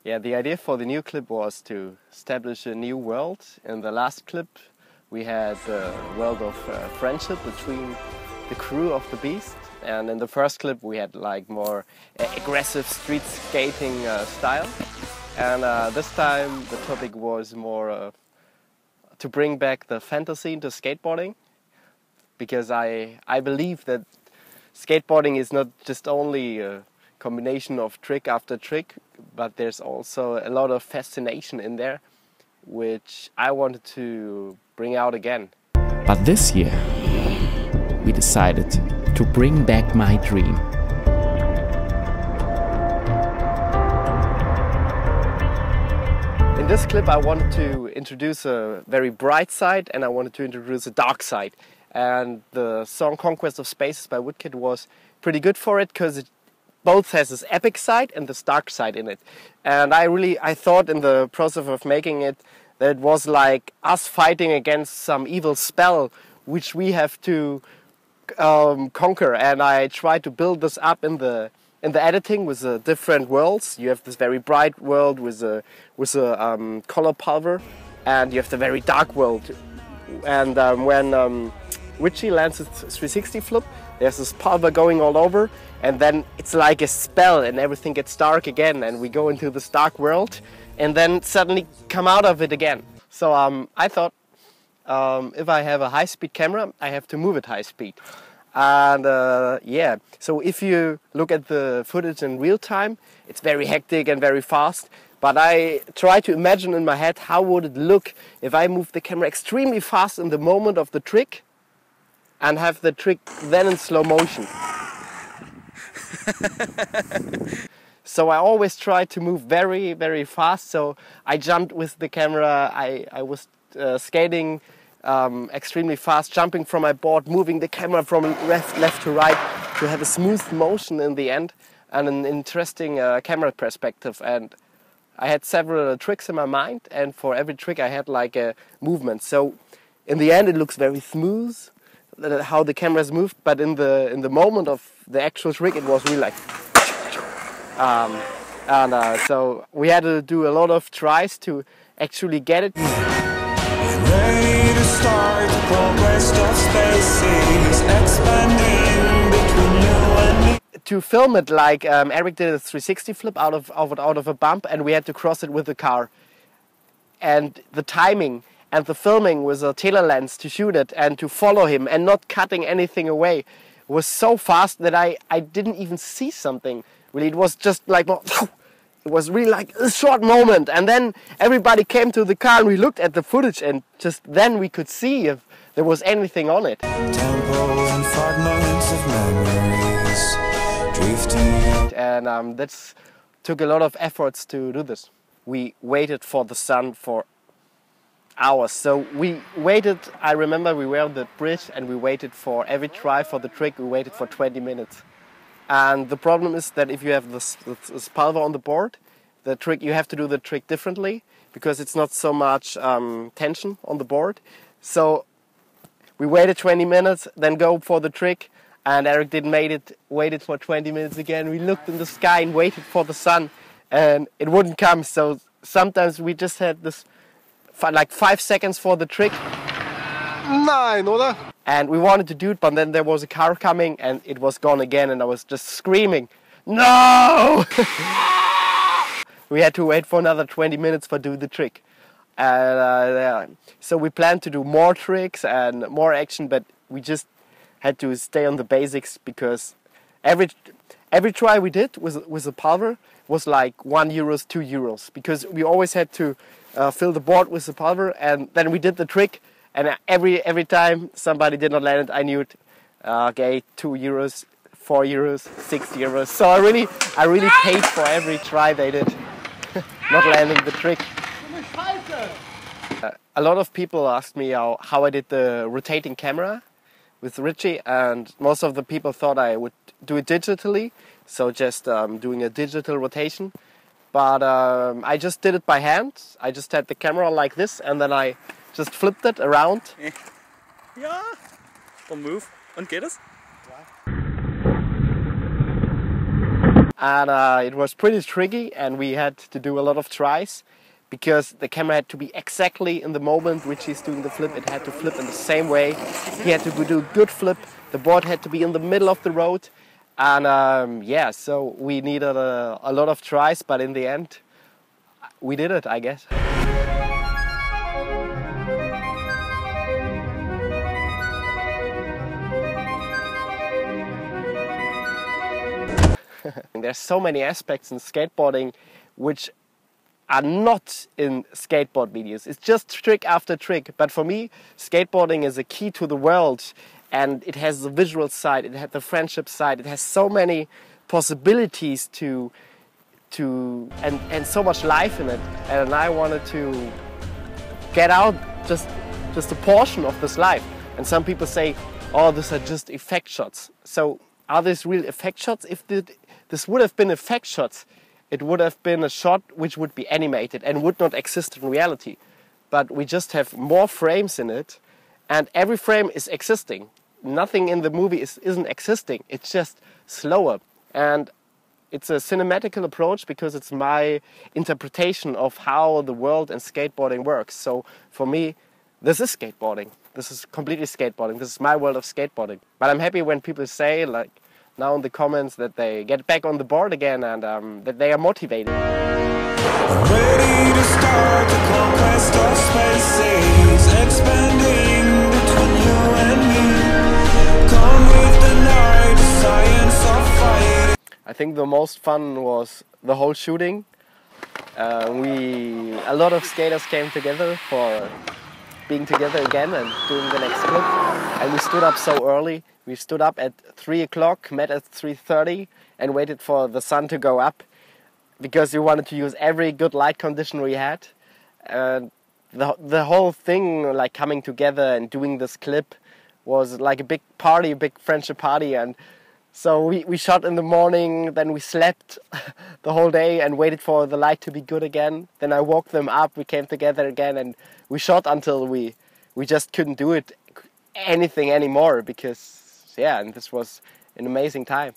Yeah, the idea for the new clip was to establish a new world. In the last clip we had the world of friendship between the crew of the Beast, and in the first clip we had like more aggressive street skating style, and this time the topic was more to bring back the fantasy into skateboarding, because I believe that skateboarding is not just only a combination of trick after trick, but there's also a lot of fascination in there, which I wanted to bring out again. But this year, we decided to bring back my dream. In this clip I wanted to introduce a very bright side and I wanted to introduce a dark side. And the song Conquest of Spaces by Woodkid was pretty good for it, because it both has this epic side and this dark side in it. And I thought in the process of making it that it was like us fighting against some evil spell which we have to conquer. And I tried to build this up in the editing with the different worlds. You have this very bright world with a color pulver, and you have the very dark world. And when Richie lands his 360 flip, there's this pulver going all over, and then it's like a spell and everything gets dark again, and we go into this dark world and then suddenly come out of it again. So I thought if I have a high-speed camera, I have to move at high speed. And yeah, so if you look at the footage in real time, it's very hectic and very fast. But I try to imagine in my head how would it look if I move the camera extremely fast in the moment of the trick and have the trick then in slow motion. So I always try to move very, very fast. So I jumped with the camera, I was skating extremely fast, jumping from my board, moving the camera from left to right to have a smooth motion in the end and an interesting camera perspective. And I had several tricks in my mind, and for every trick I had like a movement. So in the end it looks very smooth how the cameras moved, but in the moment of the actual trick it was really like so we had to do a lot of tries to actually get it. Ready to start the conquest of spaces, expanding between you and me. To film it, like Eric did a 360 flip out of a bump, and we had to cross it with the car. And the timing and the filming with a tele lens to shoot it and to follow him and not cutting anything away was so fast that I didn't even see something. Really, it was just like, it was really like a short moment. And then everybody came to the car and we looked at the footage, and just then we could see if there was anything on it. Tempo and fragments of memories drifting. And that took a lot of efforts to do this. We waited for the sun for hours. So we waited, I remember we were on the bridge and we waited for every try for the trick, we waited for 20 minutes. And the problem is that if you have this pulver on the board, the trick, you have to do the trick differently because it's not so much tension on the board. So we waited 20 minutes, then go for the trick, and Eric didn't make it, waited for 20 minutes again. We looked in the sky and waited for the sun, and it wouldn't come. So sometimes we just had this like 5 seconds for the trick. Nein, oder? And we wanted to do it, but then there was a car coming and it was gone again, and I was just screaming, no! We had to wait for another 20 minutes for do the trick. And so we planned to do more tricks and more action, but we just had to stay on the basics, because every try we did with a pulver was like €1, €2, because we always had to fill the board with the pulver, and then we did the trick, and every time somebody did not land it, I knew it. Okay, €2, €4, €6. So I really paid for every try they did, not landing the trick. A lot of people asked me how I did the rotating camera with Richie, and most of the people thought I would do it digitally, so just doing a digital rotation. But I just did it by hand. I just had the camera like this, and then I just flipped it around. Ja, und move. Und geht es? and it was pretty tricky, and we had to do a lot of tries because the camera had to be exactly in the moment which he's doing the flip. It had to flip in the same way. He had to do a good flip. The board had to be in the middle of the road, and yeah, so we needed a lot of tries, but in the end we did it, I guess. There's so many aspects in skateboarding which are not in skateboard videos. It's just trick after trick. But for me, skateboarding is a key to the world, and it has the visual side, it has the friendship side, it has so many possibilities and so much life in it. And I wanted to get out just a portion of this life. And some people say, oh, these are just effect shots. So are these real effect shots? If this would have been effect shots, it would have been a shot which would be animated and would not exist in reality. But we just have more frames in it, and every frame is existing. Nothing in the movie isn't existing, it's just slower. And it's a cinematical approach because it's my interpretation of how the world and skateboarding works. So for me, this is skateboarding. This is completely skateboarding. This is my world of skateboarding. But I'm happy when people say, like, now in the comments, that they get back on the board again and that they are motivated. Ready to start the conquest of spaces, expanding between you and me. Come with the night, science of fighting. I think the most fun was the whole shooting. A lot of skaters came together for being together again and doing the next clip. And we stood up so early. We stood up at 3 o'clock, met at 3:30 and waited for the sun to go up because we wanted to use every good light condition we had. The whole thing, like coming together and doing this clip, was like a big party, a big friendship party. And so we shot in the morning, then we slept the whole day and waited for the light to be good again. Then I woke them up, we came together again, and we shot until we just couldn't do anything anymore because, yeah, and this was an amazing time.